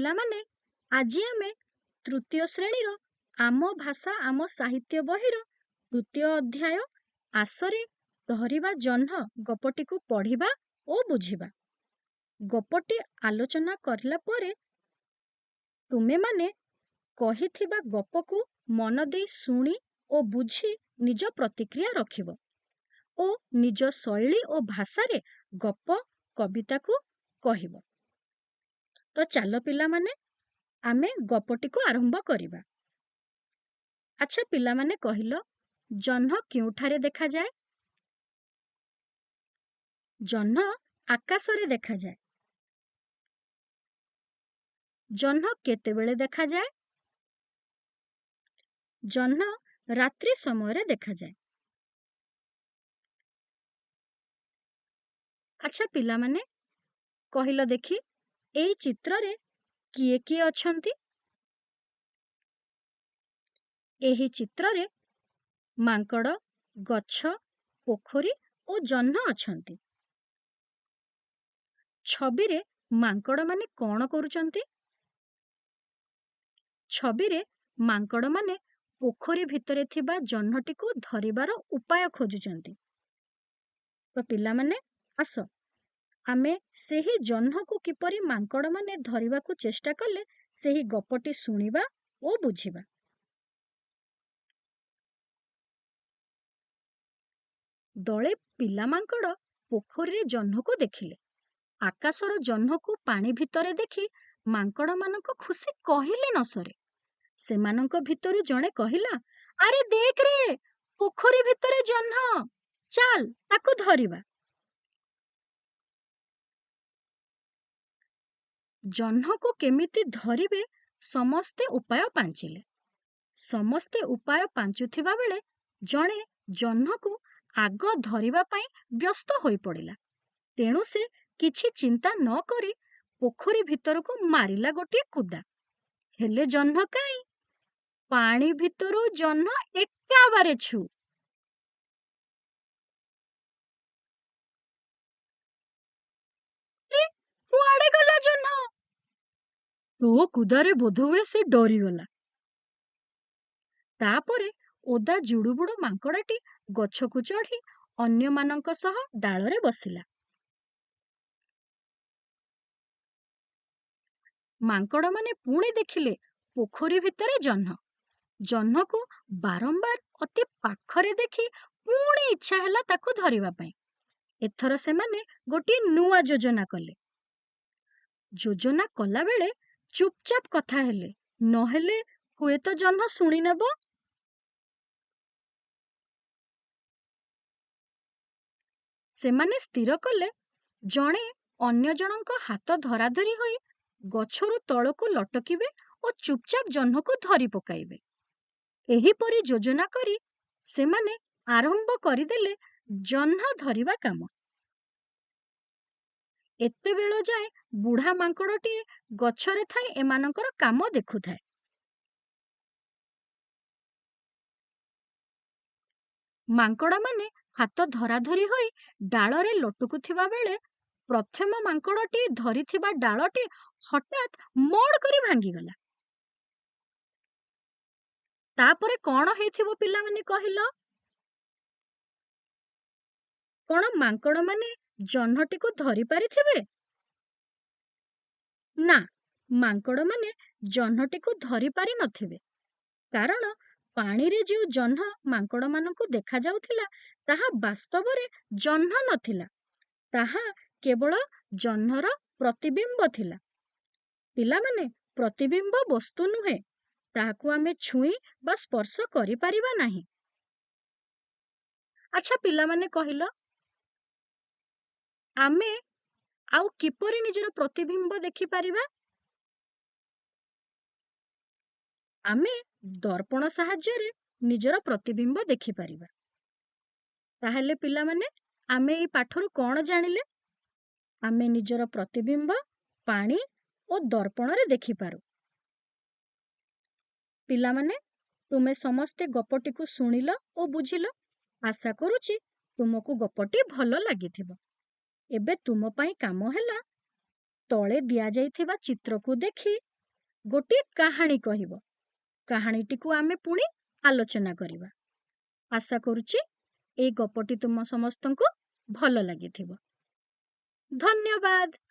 ପିଲାମାନେ ଆଜି ଆମେ ତୃତୀୟ ଶ୍ରେଣୀର ଆମ ଭାଷା ଆମ ସାହିତ୍ୟ ବହିର ତୃତୀୟ ଅଧ୍ୟାୟ ଆସରେ ଧରିବା ଜହ୍ନ ଗପଟିକୁ ପଢ଼ିବା ଓ ବୁଝିବା। ଗପଟି ଆଲୋଚନା କରିଲା ପରେ ତୁମେମାନେ କହିଥିବା ଗପକୁ ମନ ଦେଇ ଶୁଣି ଓ ବୁଝି ନିଜ ପ୍ରତିକ୍ରିୟା ରଖିବ ଓ ନିଜ ଶୈଳୀ ଓ ଭାଷାରେ ଗପ କବିତାକୁ କହିବ। ତ ଚାଲ ପିଲାମାନେ ଆମେ ଗପଟିକୁ ଆରମ୍ଭ କରିବା। ଆଚ୍ଛା ପିଲାମାନେ କହିଲ, ଜହ୍ନ କେଉଁଠାରେ ଦେଖାଯାଏ? ଜହ୍ନ ଆକାଶରେ ଦେଖାଯାଏ। ଜହ୍ନ କେତେବେଳେ ଦେଖାଯାଏ? ଜହ୍ନ ରାତ୍ରି ସମୟରେ ଦେଖାଯାଏ। ଆଚ୍ଛା ପିଲାମାନେ କହିଲ ଦେଖି, ଏଇ ଚିତ୍ରରେ କିଏ କିଏ ଅଛନ୍ତି? ଏହି ଚିତ୍ରରେ ମାଙ୍କଡ଼, ଗଛ, ପୋଖରୀ ଓ ଜହ୍ନ ଅଛନ୍ତି। ଛବିରେ ମାଙ୍କଡ଼ମାନେ କ'ଣ କରୁଛନ୍ତି? ଛବିରେ ମାଙ୍କଡ଼ମାନେ ପୋଖରୀ ଭିତରେ ଥିବା ଜହ୍ନଟିକୁ ଧରିବାର ଉପାୟ ଖୋଜୁଛନ୍ତି। ତ ପିଲାମାନେ ଆସ, ଆମେ ସେହି ଜହ୍ନକୁ କିପରି ମାଙ୍କଡ଼ମାନେ ଧରିବାକୁ ଚେଷ୍ଟା କଲେ ସେହି ଗପଟି ଶୁଣିବା ଓ ବୁଝିବା। ଦଳେ ପିଲା ମାଙ୍କଡ଼ ପୋଖରୀରେ ଜହ୍ନକୁ ଦେଖିଲେ। ଆକାଶର ଜହ୍ନକୁ ପାଣି ଭିତରେ ଦେଖି ମାଙ୍କଡ଼ମାନଙ୍କ ଖୁସି କହିଲେ ନ ସରେ। ସେମାନଙ୍କ ଭିତରୁ ଜଣେ କହିଲା, ଆରେ ଦେଖ ରେ, ପୋଖରୀ ଭିତରେ ଜହ୍ନ, ଚାଲ ତାକୁ ଧରିବା। ଜହ୍ନକୁ କେମିତି ଧରିବେ ସମସ୍ତେ ଉପାୟ ପାଞ୍ଚିଲେ। ସମସ୍ତେ ଉପାୟ ପାଞ୍ଚୁଥିବା ବେଳେ ଜଣେ ଜହ୍ନକୁ ଆଗ ଧରିବା ପାଇଁ ବ୍ୟସ୍ତ ହୋଇପଡ଼ିଲା। ତେଣୁ ସେ କିଛି ଚିନ୍ତା ନ କରି ପୋଖରୀ ଭିତରକୁ ମାରିଲା ଗୋଟିଏ କୁଦା। ହେଲେ ଜହ୍ନ କାହିଁ? ପାଣି ଭିତରୁ ଜହ୍ନ ଏକାବାରେ ଛୁ। କୁଆଡ଼େ ଗଲା ଜହ୍ନ? ତୋ କୁଦାରେ ବୋଧହୁଏ ସେ ଡରିଗଲା। ତାପରେ ଓଦା ଜୁଡୁବୁଡୁ ମାଙ୍କଡ଼ଟି ଗଛକୁ ଚଢ଼ି ଅନ୍ୟମାନଙ୍କ ସହ ଡାଳରେ ବସିଲା। ମାଙ୍କଡ଼ମାନେ ପୁଣି ଦେଖିଲେ ପୋଖରୀ ଭିତରେ ଜହ୍ନ। ଜହ୍ନକୁ ବାରମ୍ବାର ଅତି ପାଖରେ ଦେଖି ପୁଣି ଇଚ୍ଛା ହେଲା ତାକୁ ଧରିବା ପାଇଁ। ଏଥର ସେମାନେ ଗୋଟିଏ ନୂଆ ଯୋଜନା କଲେ। ଯୋଜନା କଲାବେଳେ ଚୁପଚାପ କଥା ହେଲେ, ନହେଲେ ହୁଏତ ଜହ୍ନ ଶୁଣି ନେବ। ସେମାନେ ସ୍ଥିର କଲେ ଜଣେ ଅନ୍ୟ ଜଣଙ୍କ ହାତ ଧରାଧରି ହୋଇ ଗଛରୁ ତଳକୁ ଲଟକିବେ ଓ ଚୁପଚାପ ଜହ୍ନକୁ ଧରି ପକାଇବେ। ଏହିପରି ଯୋଜନା କରି ସେମାନେ ଆରମ୍ଭ କରିଦେଲେ ଜହ୍ନ ଧରିବା କାମ। ଏତେବେଳ ଯାଏ ବୁଢ଼ା ମାଙ୍କଡ଼ଟିଏ ଗଛରେ ଥାଇ ଏମାନଙ୍କର କାମ ଦେଖୁଥାଏ। ମାଙ୍କଡ଼ମାନେ ହାତ ଧରାଧରି ହୋଇ ଡାଳରେ ଲଟକୁଥିବା ବେଳେ ପ୍ରଥମ ମାଙ୍କଡ଼ଟି ଧରିଥିବା ଡାଳଟି ହଠାତ୍ ମଡ୍ କରି ଭାଙ୍ଗିଗଲା। ତାପରେ କ'ଣ ହେଇଥିବ ପିଲାମାନେ କହିଲ? କ'ଣ ମାଙ୍କଡ଼ମାନେ ଜହ୍ନଟିକୁ ଧରି ପାରିଥିବେ? ନା, ମାଙ୍କଡ଼ମାନେ ଜହ୍ନଟିକୁ ଧରି ପାରି ନଥିବେ। କାରଣ ପାଣିରେ ଯେଉଁ ଜହ୍ନ ମାଙ୍କଡ଼ମାନଙ୍କୁ ଦେଖାଯାଉଥିଲା ତାହା ବାସ୍ତବରେ ଜହ୍ନ ନଥିଲା। ତାହା କେବଳ ଜହ୍ନର ପ୍ରତିବିମ୍ବ ଥିଲା। ପିଲାମାନେ, ପ୍ରତିବିମ୍ବ ବସ୍ତୁ ନୁହେଁ, ତାହାକୁ ଆମେ ଛୁଇଁ ବା ସ୍ପର୍ଶ କରିପାରିବା ନାହିଁ। ଆଚ୍ଛା ପିଲାମାନେ କହିଲ, ଆମେ ଆଉ କିପରି ନିଜର ପ୍ରତିବିମ୍ବ ଦେଖିପାରିବା? ଆମେ ଦର୍ପଣ ସାହାଯ୍ୟରେ ନିଜର ପ୍ରତିବିମ୍ବ ଦେଖିପାରିବା। ତାହେଲେ ପିଲାମାନେ, ଆମେ ଏଇ ପାଠରୁ କ'ଣ ଜାଣିଲେ? ଆମେ ନିଜର ପ୍ରତିବିମ୍ବ ପାଣି ଓ ଦର୍ପଣରେ ଦେଖିପାରୁ। ପିଲାମାନେ, ତୁମେ ସମସ୍ତେ ଗପଟିକୁ ଶୁଣିଲ ଓ ବୁଝିଲ। ଆଶା କରୁଛି ତୁମକୁ ଗପଟି ଭଲ ଲାଗିଥିବ। ଏବେ ତୁମ ପାଇଁ କାମ ହେଲା, ତଳେ ଦିଆଯାଇଥିବା ଚିତ୍ରକୁ ଦେଖି ଗୋଟିଏ କାହାଣୀ କହିବ। କାହାଣୀଟିକୁ ଆମେ ପୁଣି ଆଲୋଚନା କରିବା। ଆଶା କରୁଛି ଏଇ ଗପଟି ତୁମ ସମସ୍ତଙ୍କୁ ଭଲ ଲାଗିଥିବ। ଧନ୍ୟବାଦ।